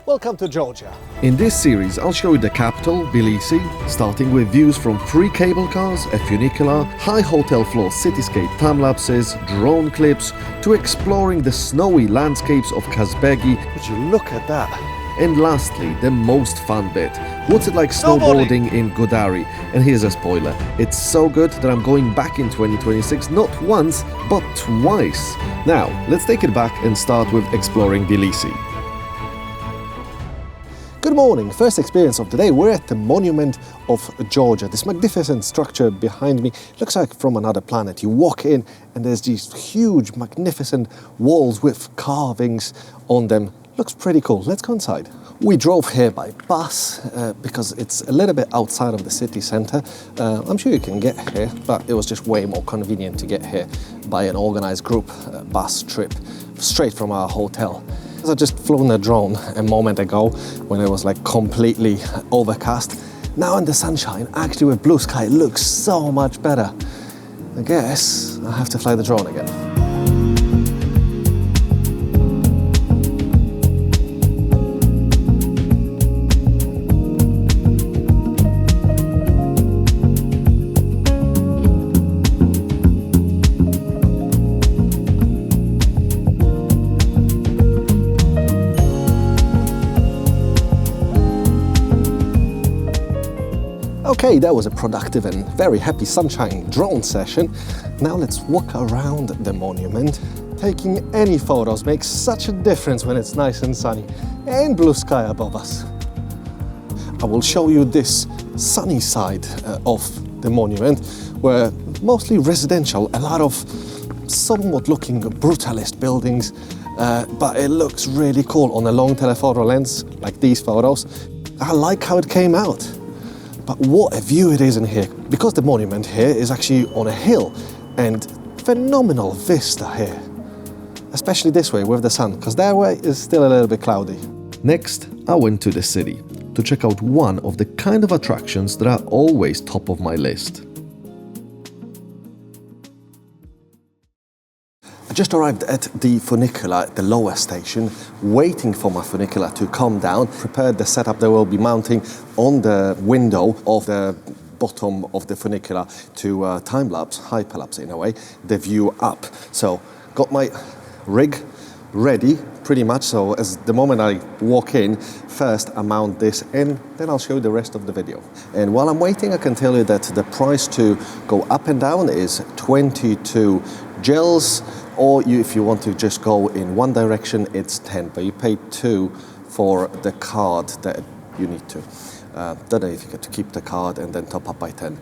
Welcome to Georgia. In this series, I'll show you the capital, Tbilisi, starting with views from 3 cable cars, a funicular, high hotel floor cityscape time-lapses, drone clips, to exploring the snowy landscapes of Kazbegi, Would you look at that? and lastly, the most fun bit. What's it like snowboarding in Godari? And here's a spoiler. It's so good that I'm going back in 2026, not once, but twice. Now, let's take it back and start with exploring Tbilisi. Good morning. First experience of the day. We're at the Monument of Georgia. This magnificent structure behind me looks like from another planet. You walk in and there's these huge, magnificent walls with carvings on them. Looks pretty cool. Let's go inside. We drove here by bus because it's a little bit outside of the city centre. I'm sure you can get here, but it was just way more convenient to get here by an organised group bus trip straight from our hotel. I just flown a drone a moment ago when it was like completely overcast. Now in the sunshine, actually with blue sky, it looks so much better. I guess I have to fly the drone again. Okay, that was a productive and very happy sunshine drone session. Now let's walk around the monument. Taking any photos makes such a difference when it's nice and sunny and blue sky above us. I will show you this sunny side of the monument, where mostly residential, a lot of somewhat looking brutalist buildings, but it looks really cool on a long telephoto lens like these photos. I like how it came out. But what a view it is in here, because the monument here is actually on a hill, and phenomenal vista here. Especially this way with the sun, because that way is still a little bit cloudy. Next, I went to the city to check out one of the kind of attractions that are always top of my list. I just arrived at the Funicular at the lower station, waiting for my funicular to come down, prepared the setup that will be mounting on the window of the bottom of the funicular to time-lapse, hyperlapse in a way, the view up. So got my rig ready pretty much, so as the moment I walk in, first I mount this and then I'll show you the rest of the video. And while I'm waiting, I can tell you that the price to go up and down is 22 gels, or if you want to just go in one direction, it's 10, but you pay 2 for the card that you need to. Don't know if you get to keep the card and then top up by 10.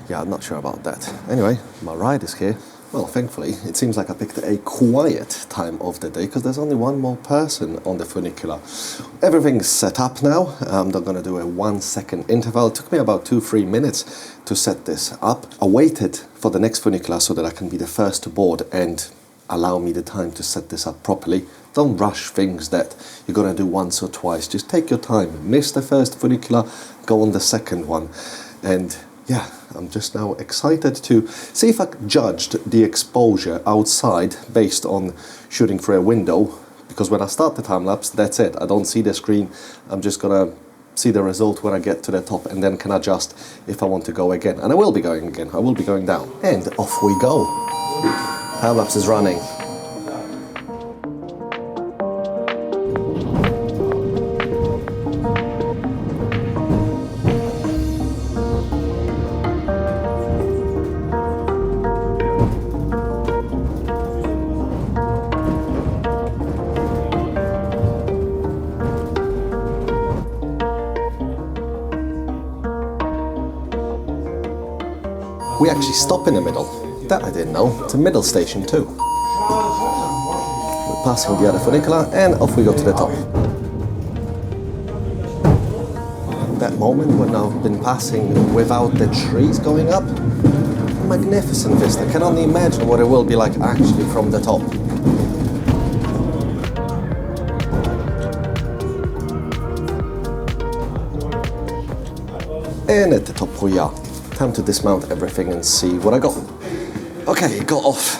Yeah, I'm not sure about that. Anyway, my ride is here. Well, thankfully, it seems like I picked a quiet time of the day because there's only one more person on the funicular. Everything's set up now. I'm not going to do a 1-second interval. It took me about 2-3 minutes to set this up. I waited for the next funicular so that I can be the first to board and allow me the time to set this up properly. Don't rush things that you're going to do once or twice. Just take your time. Miss the first funicular, go on the second one. And yeah, I'm just now excited to see if I judged the exposure outside based on shooting through a window, because when I start the time-lapse, that's it. I don't see the screen. I'm just gonna see the result when I get to the top and then can adjust if I want to go again. And I will be going again. I will be going down. And off we go. Time-lapse is running. We actually stop in the middle. That I didn't know. It's a middle station too. We're passing the other funicular and off we go to the top. That moment when I've been passing without the trees going up, magnificent vista. I can only imagine what it will be like actually from the top. And at the top we are. Time to dismount everything and see what I got. Okay, got off,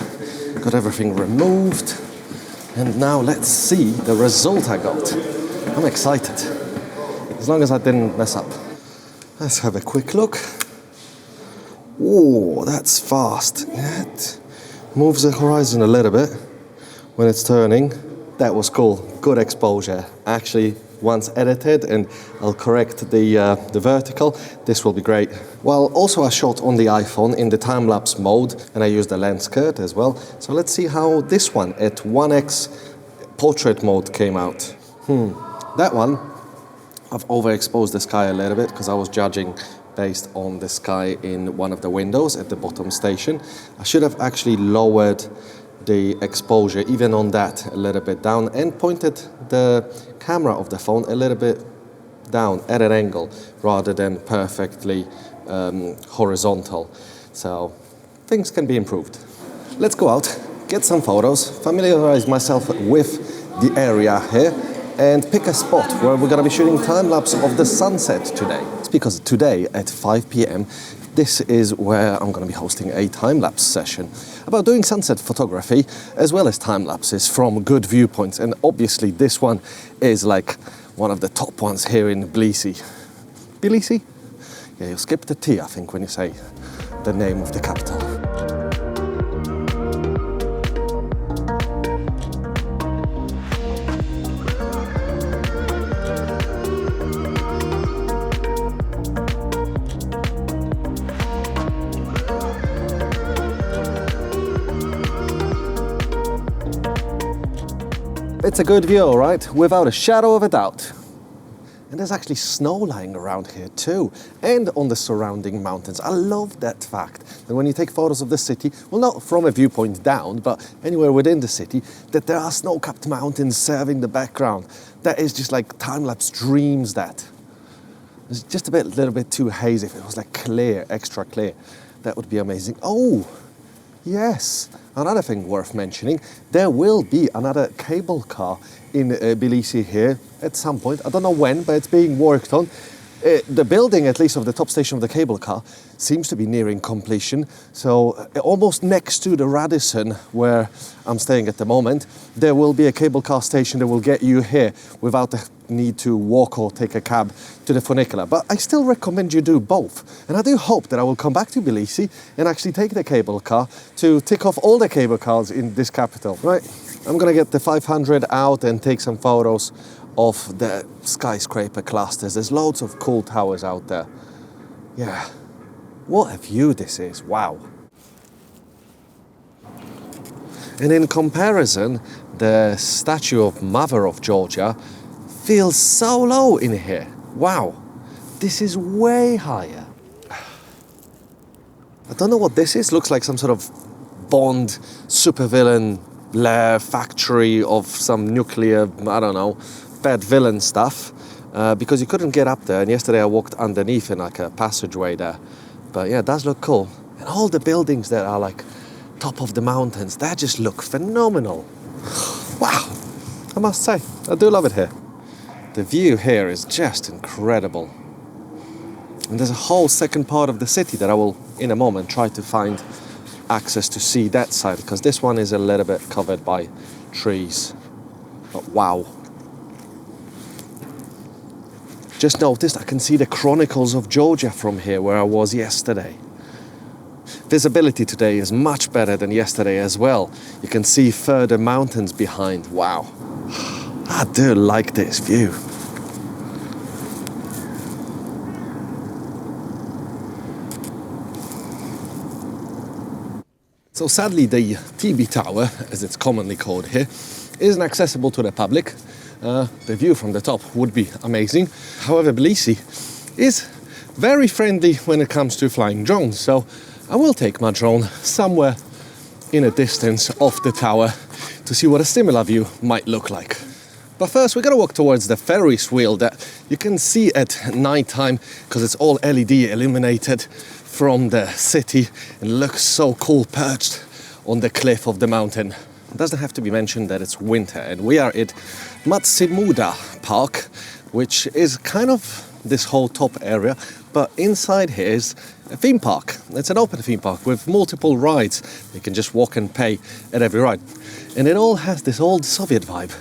got everything removed, and now let's see the result I got. I'm excited. As long as I didn't mess up. Let's have a quick look. Oh, that's fast. It moves the horizon a little bit when it's turning. That was cool. Good exposure. Actually, once edited, and I'll correct the vertical, this will be great. Well, also I shot on the iPhone in the time-lapse mode, and I used the lens skirt as well. So let's see how this one at 1x portrait mode came out. That one, I've overexposed the sky a little bit because I was judging based on the sky in one of the windows at the bottom station. I should have actually lowered the exposure even on that a little bit down and pointed the camera of the phone a little bit down at an angle rather than perfectly horizontal. So things can be improved. Let's go out, get some photos, familiarize myself with the area here, and pick a spot where we're going to be shooting time-lapse of the sunset today. It's because today at 5 p.m. this is where I'm going to be hosting a time-lapse session about doing sunset photography as well as time-lapses from good viewpoints. And obviously this one is like one of the top ones here in Tbilisi. Tbilisi? Yeah, you skip the T, I think, when you say the name of the capital. It's a good view, right? Without a shadow of a doubt. And there's actually snow lying around here too, and on the surrounding mountains. I love that fact that when you take photos of the city, well, not from a viewpoint down, but anywhere within the city, that there are snow-capped mountains serving the background. That is just like time-lapse dreams that. It's just a little bit too hazy. If it was like clear, extra clear, that would be amazing. Oh, yes. Another thing worth mentioning, there will be another cable car in Tbilisi here at some point. I don't know when, but it's being worked on. The building, at least of the top station of the cable car, seems to be nearing completion. So almost next to the Radisson, where I'm staying at the moment, there will be a cable car station that will get you here without the need to walk or take a cab to the Funicular. But I still recommend you do both. And I do hope that I will come back to Tbilisi and actually take the cable car to tick off all the cable cars in this capital. Right, I'm gonna get the 500 out and take some photos of the skyscraper clusters. There's loads of cool towers out there. Yeah, what a view this is, wow. And in comparison, the statue of Mother of Georgia feels so low in here. Wow, this is way higher. I don't know what this is. Looks like some sort of Bond supervillain lair factory of some nuclear, I don't know, bad villain stuff. Because you couldn't get up there, and yesterday I walked underneath in like a passageway there. But yeah, it does look cool. And all the buildings that are like top of the mountains, they just look phenomenal. Wow, I must say, I do love it here. The view here is just incredible. And there's a whole second part of the city that I will, in a moment, try to find access to see that side, because this one is a little bit covered by trees. But wow. Just noticed I can see the Chronicles of Georgia from here where I was yesterday. Visibility today is much better than yesterday as well. You can see further mountains behind. Wow. I do like this view. So sadly, the TB Tower, as it's commonly called here, isn't accessible to the public. The view from the top would be amazing. However, Tbilisi is very friendly when it comes to flying drones, so I will take my drone somewhere in a distance off the tower to see what a similar view might look like. But first, we're gonna walk towards the Ferris Wheel that you can see at night time because it's all LED illuminated from the city and looks so cool perched on the cliff of the mountain. It doesn't have to be mentioned that it's winter, and we are at Mtatsminda Park, which is kind of this whole top area, but inside here is a theme park. It's an open theme park with multiple rides. You can just walk and pay at every ride. And it all has this old Soviet vibe.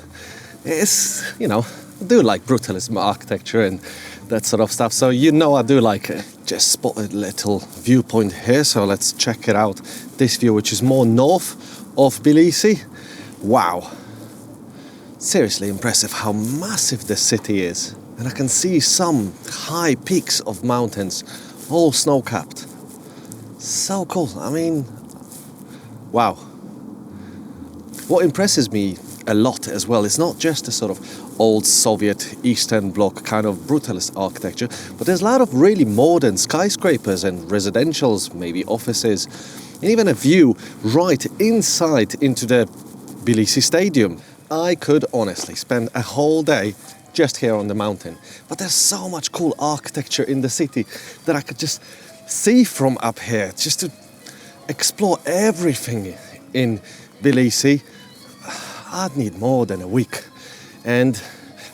It's, you know, do like brutalism architecture and that sort of stuff. So you know I do like it. Just spotted a little viewpoint here, so let's check it out. This view, which is more north of Tbilisi. Wow. Seriously impressive how massive this city is. And I can see some high peaks of mountains, all snow-capped. So cool. I mean, wow. What impresses me a lot as well is not just the sort of old Soviet Eastern Bloc kind of brutalist architecture, but there's a lot of really modern skyscrapers and residentials, maybe offices, and even a view right inside into the Tbilisi Stadium. I could honestly spend a whole day just here on the mountain, but there's so much cool architecture in the city that I could just see from up here, just to explore everything in Tbilisi. I'd need more than a week. And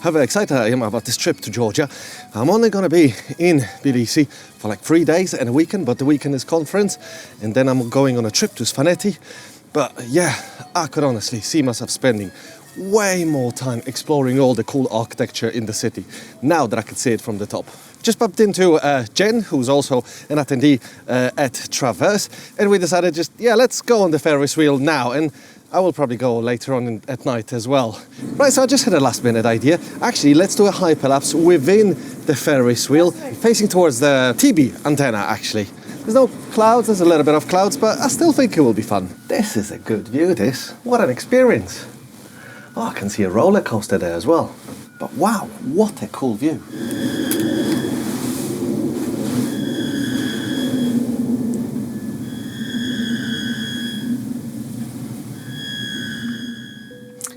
how very excited I am about this trip to Georgia. I'm only going to be in Tbilisi for like 3 days and a weekend, but the weekend is conference, and then I'm going on a trip to Svaneti. But yeah, I could honestly see myself spending way more time exploring all the cool architecture in the city, now that I could see it from the top. Just bumped into Jen, who's also an attendee at Traverse, and we decided let's go on the Ferris Wheel now, and I will probably go later on at night as well. Right, so I just had a last minute idea. Actually, let's do a hyperlapse within the Ferris Wheel, facing towards the TB antenna, actually. There's no clouds, there's a little bit of clouds, but I still think it will be fun. This is a good view, this. What an experience. Oh, I can see a roller coaster there as well. But wow, what a cool view.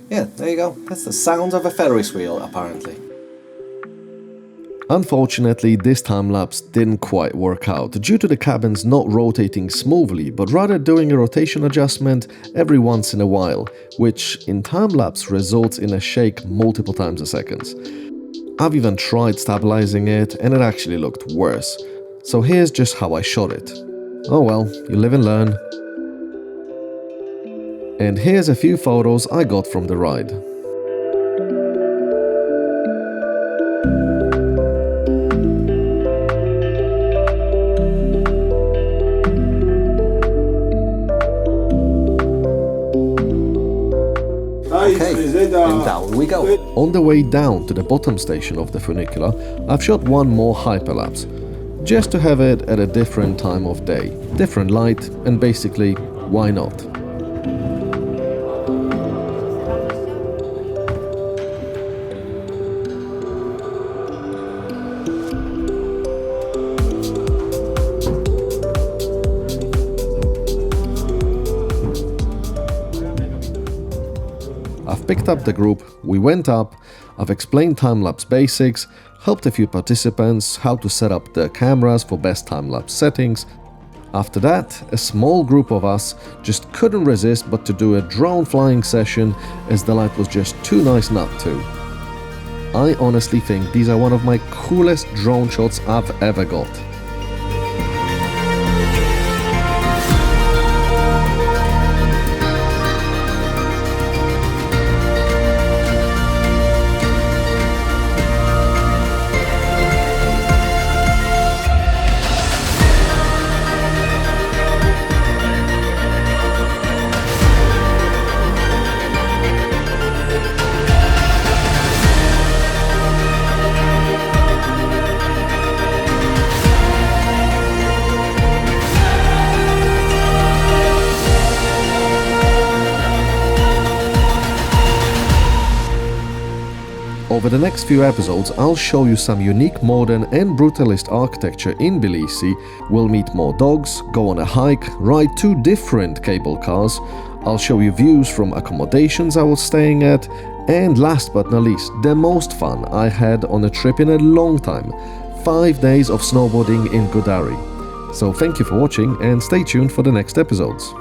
Yeah, there you go. That's the sound of a Ferris wheel, apparently. Unfortunately, this time-lapse didn't quite work out due to the cabins not rotating smoothly, but rather doing a rotation adjustment every once in a while, which in time-lapse results in a shake multiple times a second. I've even tried stabilizing it and it actually looked worse. So here's just how I shot it. Oh well, you live and learn. And here's a few photos I got from the ride. Okay, and down we go. On the way down to the bottom station of the funicular, I've shot one more hyperlapse, just to have it at a different time of day, different light, and basically, why not? I've picked up the group, we went up, I've explained time-lapse basics, helped a few participants how to set up the cameras for best time-lapse settings. After that, a small group of us just couldn't resist but to do a drone flying session as the light was just too nice not to. I honestly think these are one of my coolest drone shots I've ever got. Over the next few episodes, I'll show you some unique modern and brutalist architecture in Tbilisi. We'll meet more dogs, go on a hike, ride 2 different cable cars. I'll show you views from accommodations I was staying at, and last but not least, the most fun I had on a trip in a long time, 5 days of snowboarding in Godari. So thank you for watching and stay tuned for the next episodes.